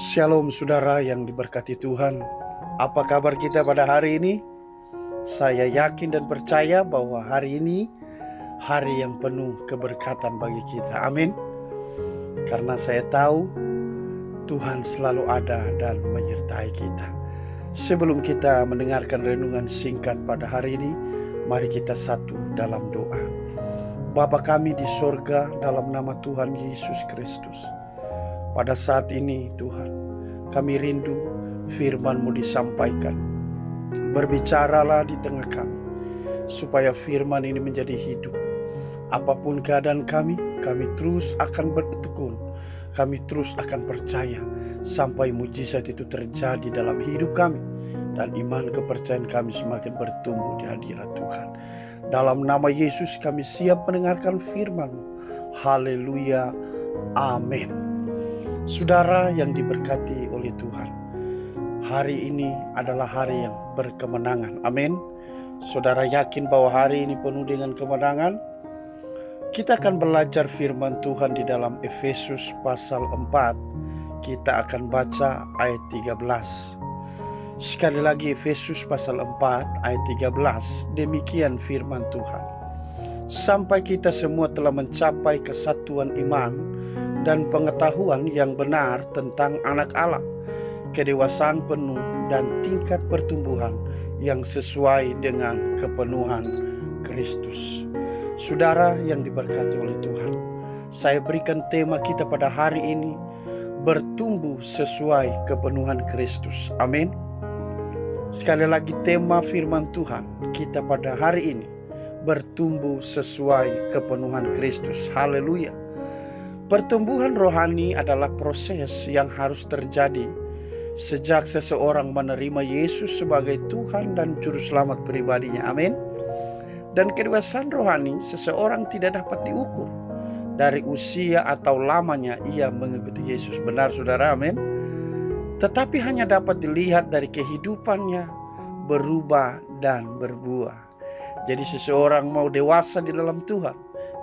Shalom saudara yang diberkati Tuhan. Apa kabar kita pada hari ini? Saya yakin dan percaya bahwa hari ini hari yang penuh keberkatan bagi kita. Amin. Karena saya tahu Tuhan selalu ada dan menyertai kita. Sebelum kita mendengarkan renungan singkat pada hari ini, mari kita satu dalam doa. Bapa kami di sorga, dalam nama Tuhan Yesus Kristus, pada saat ini Tuhan, kami rindu firman-Mu disampaikan. Berbicaralah di tengah kami, supaya firman ini menjadi hidup. Apapun keadaan kami terus akan bertekun, kami terus akan percaya, sampai mujizat itu terjadi dalam hidup kami, dan iman kepercayaan kami semakin bertumbuh di hadirat Tuhan. Dalam nama Yesus kami siap mendengarkan firman-Mu. Haleluya, amin. Saudara yang diberkati oleh Tuhan, hari ini adalah hari yang berkemenangan. Amin. Saudara yakin bahwa hari ini penuh dengan kemenangan? Kita akan belajar firman Tuhan di dalam Efesus pasal 4. Kita akan baca ayat 13. Sekali lagi Efesus pasal 4 ayat 13. Demikian firman Tuhan. Sampai kita semua telah mencapai kesatuan iman dan pengetahuan yang benar tentang anak Allah, kedewasaan penuh dan tingkat pertumbuhan yang sesuai dengan kepenuhan Kristus. Saudara yang diberkati oleh Tuhan, saya berikan tema kita pada hari ini, bertumbuh sesuai kepenuhan Kristus. Amin. Sekali lagi tema firman Tuhan kita pada hari ini, bertumbuh sesuai kepenuhan Kristus. Haleluya. Pertumbuhan rohani adalah proses yang harus terjadi sejak seseorang menerima Yesus sebagai Tuhan dan Juru Selamat pribadinya. Amin. Dan kedewasaan rohani seseorang tidak dapat diukur dari usia atau lamanya ia mengikuti Yesus. Benar saudara, amin. Tetapi hanya dapat dilihat dari kehidupannya berubah dan berbuah. Jadi seseorang mau dewasa di dalam Tuhan,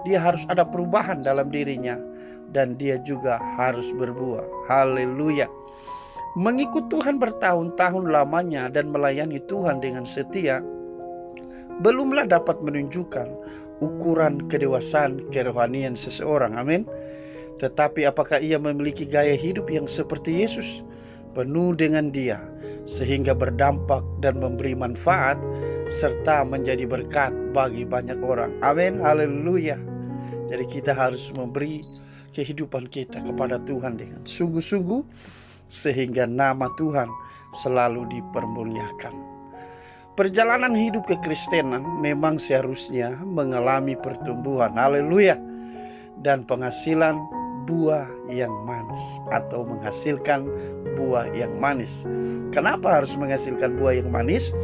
dia harus ada perubahan dalam dirinya, dan dia juga harus berbuah. Haleluya. Mengikut Tuhan bertahun-tahun lamanya dan melayani Tuhan dengan setia belumlah dapat menunjukkan ukuran kedewasaan kerohanian seseorang. Amin. Tetapi apakah ia memiliki gaya hidup yang seperti Yesus, penuh dengan Dia, sehingga berdampak dan memberi manfaat serta menjadi berkat bagi banyak orang. Amin. Haleluya. Jadi kita harus memberi kehidupan kita kepada Tuhan dengan sungguh-sungguh, sehingga nama Tuhan selalu dipermuliakan. Perjalanan hidup kekristenan memang seharusnya mengalami pertumbuhan, haleluya, dan penghasilan buah yang manis, atau menghasilkan buah yang manis. Kenapa harus menghasilkan buah yang manis?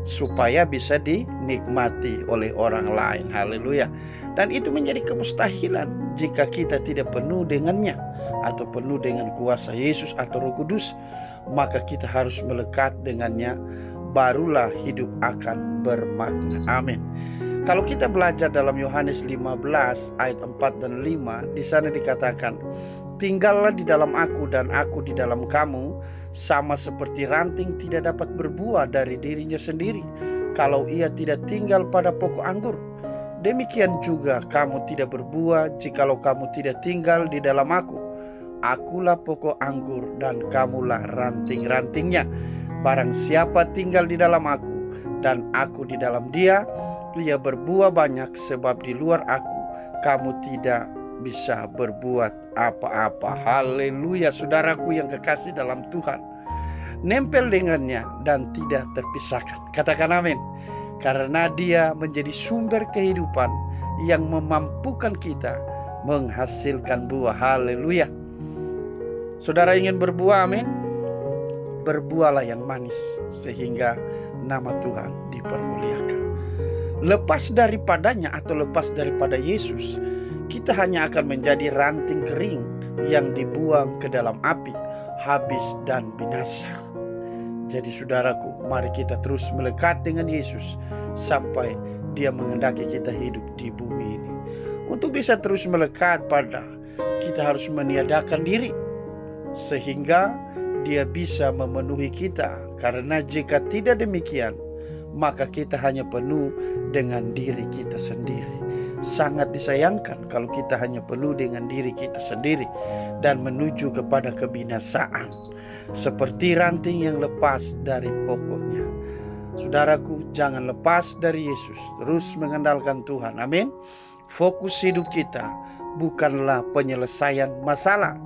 Supaya bisa dinikmati oleh orang lain. Haleluya. Dan itu menjadi kemustahilan jika kita tidak penuh dengannya, atau penuh dengan kuasa Yesus atau Roh Kudus. Maka kita harus melekat dengannya, barulah hidup akan bermakna. Amin. Kalau kita belajar dalam Yohanes 15 ayat 4 dan 5, di sana dikatakan, tinggallah di dalam aku dan aku di dalam kamu, sama seperti ranting tidak dapat berbuah dari dirinya sendiri kalau ia tidak tinggal pada pokok anggur. Demikian juga kamu tidak berbuah jikalau kamu tidak tinggal di dalam aku. Akulah pokok anggur dan kamulah ranting-rantingnya. Barang siapa tinggal di dalam aku dan aku di dalam dia, ia berbuah banyak, sebab di luar aku kamu tidak bisa berbuat apa-apa. Haleluya. Saudaraku yang kekasih dalam Tuhan, nempel dengannya dan tidak terpisahkan. Katakan amin. Karena dia menjadi sumber kehidupan yang memampukan kita menghasilkan buah. Haleluya. Saudara ingin berbuah, amin. Berbuahlah yang manis, sehingga nama Tuhan dipermuliakan. Lepas daripadanya atau lepas daripada Yesus, kita hanya akan menjadi ranting kering yang dibuang ke dalam api, habis dan binasa. Jadi saudaraku, mari kita terus melekat dengan Yesus sampai Dia menghendaki kita hidup di bumi ini. Untuk bisa terus melekat pada, kita harus meniadakan diri, sehingga Dia bisa memenuhi kita. Karena jika tidak demikian, maka kita hanya penuh dengan diri kita sendiri. Sangat disayangkan kalau kita hanya penuh dengan diri kita sendiri dan menuju kepada kebinasaan, seperti ranting yang lepas dari pokoknya. Saudaraku, jangan lepas dari Yesus, terus mengandalkan Tuhan. Amin. Fokus hidup kita bukanlah penyelesaian masalah,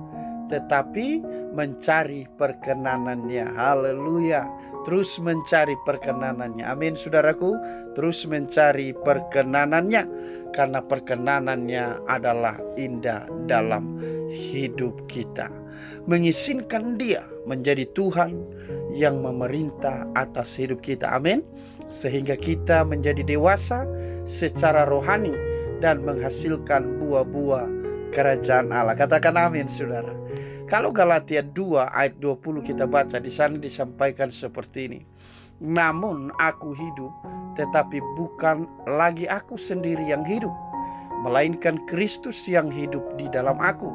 tetapi mencari perkenanannya. Haleluya. Terus mencari perkenanannya. Amin, saudaraku. Terus mencari perkenanannya, karena perkenanannya adalah indah dalam hidup kita. Mengizinkan Dia menjadi Tuhan yang memerintah atas hidup kita. Amin. Sehingga kita menjadi dewasa secara rohani dan menghasilkan buah-buah kerajaan Allah. Katakan amin, saudara. Kalau Galatia 2 ayat 20 kita baca, di sana disampaikan seperti ini. Namun aku hidup, tetapi bukan lagi aku sendiri yang hidup, melainkan Kristus yang hidup di dalam aku.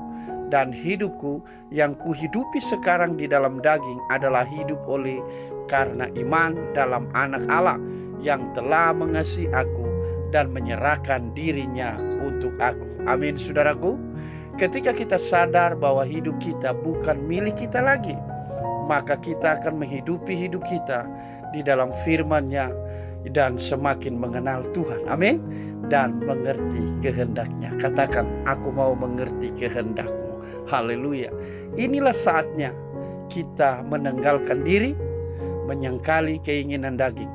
Dan hidupku yang kuhidupi sekarang di dalam daging adalah hidup oleh karena iman dalam Anak Allah yang telah mengasihi aku dan menyerahkan dirinya untuk aku. Amin, saudaraku. Ketika kita sadar bahwa hidup kita bukan milik kita lagi, maka kita akan menghidupi hidup kita di dalam firman-Nya dan semakin mengenal Tuhan. Amin. Dan mengerti kehendak-Nya. Katakan, aku mau mengerti kehendak-Mu. Haleluya. Inilah saatnya kita menanggalkan diri, menyangkali keinginan daging,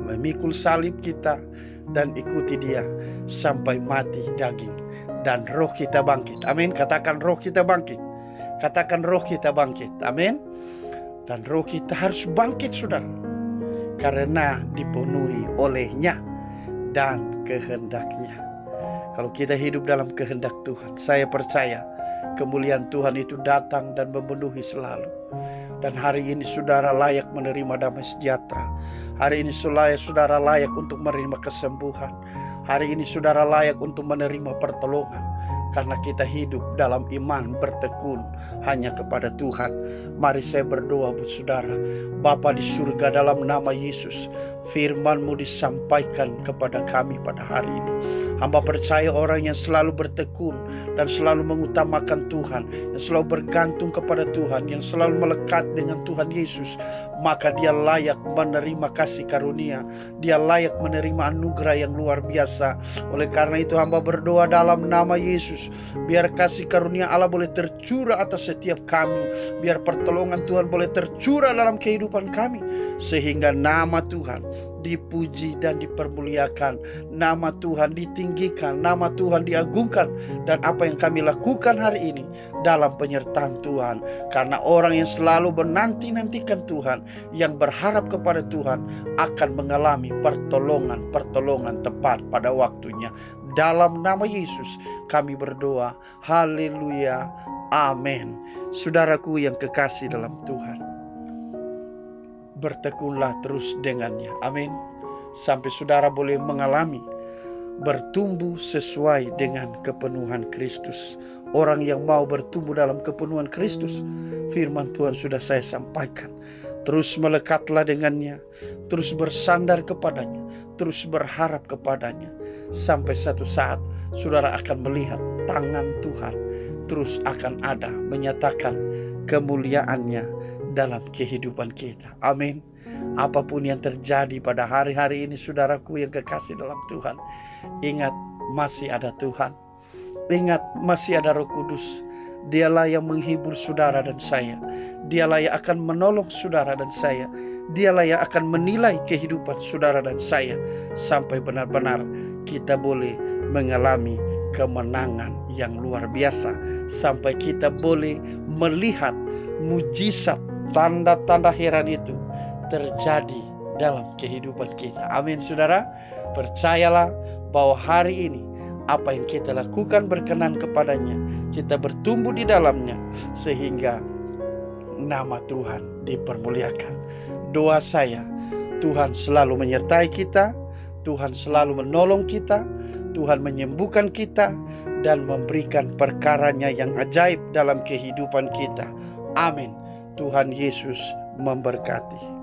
memikul salib kita dan ikuti Dia sampai mati daging dan roh kita bangkit. Amin. Katakan, roh kita bangkit. Katakan, roh kita bangkit. Amin. Dan roh kita harus bangkit, saudara, karena dipenuhi oleh-Nya dan kehendak-Nya. Kalau kita hidup dalam kehendak Tuhan, saya percaya kemuliaan Tuhan itu datang dan memenuhi selalu. Dan hari ini saudara layak menerima damai sejahtera. Hari ini saudara layak untuk menerima kesembuhan. Hari ini saudara layak untuk menerima pertolongan, karena kita hidup dalam iman bertekun hanya kepada Tuhan. Mari saya berdoa buat saudara. Bapa di surga, dalam nama Yesus, firman-Mu disampaikan kepada kami pada hari ini. Hamba percaya orang yang selalu bertekun dan selalu mengutamakan Tuhan, yang selalu bergantung kepada Tuhan, yang selalu melekat dengan Tuhan Yesus, maka dia layak menerima kasih karunia. Dia layak menerima anugerah yang luar biasa. Oleh karena itu hamba berdoa dalam nama Yesus, biar kasih karunia Allah boleh tercurah atas setiap kami. Biar pertolongan Tuhan boleh tercurah dalam kehidupan kami, sehingga nama Tuhan dipuji dan dipermuliakan, nama Tuhan ditinggikan, nama Tuhan diagungkan. Dan apa yang kami lakukan hari ini dalam penyertaan Tuhan, karena orang yang selalu menanti-nantikan Tuhan, yang berharap kepada Tuhan, akan mengalami pertolongan tepat pada waktunya. Dalam nama Yesus kami berdoa. Haleluya. Amin. Saudaraku yang kekasih dalam Tuhan, bertekunlah terus dengannya. Amin. Sampai saudara boleh mengalami bertumbuh sesuai dengan kepenuhan Kristus. Orang yang mau bertumbuh dalam kepenuhan Kristus, firman Tuhan sudah saya sampaikan, terus melekatlah dengannya, terus bersandar kepadanya, terus berharap kepadanya, sampai satu saat saudara akan melihat tangan Tuhan terus akan ada menyatakan kemuliaannya dalam kehidupan kita. Amin. Apapun yang terjadi pada hari-hari ini, saudaraku yang kekasih dalam Tuhan, ingat masih ada Tuhan. Ingat masih ada Roh Kudus. Dialah yang menghibur saudara dan saya. Dialah yang akan menolong saudara dan saya. Dialah yang akan menilai kehidupan saudara dan saya, sampai benar-benar kita boleh mengalami kemenangan yang luar biasa, sampai kita boleh melihat mujizat, tanda-tanda heran itu terjadi dalam kehidupan kita. Amin, saudara. Percayalah bahwa hari ini apa yang kita lakukan berkenan kepadanya, kita bertumbuh di dalamnya, sehingga nama Tuhan dipermuliakan. Doa saya, Tuhan selalu menyertai kita, Tuhan selalu menolong kita, Tuhan menyembuhkan kita, dan memberikan perkaranya yang ajaib dalam kehidupan kita. Amin. Tuhan Yesus memberkati.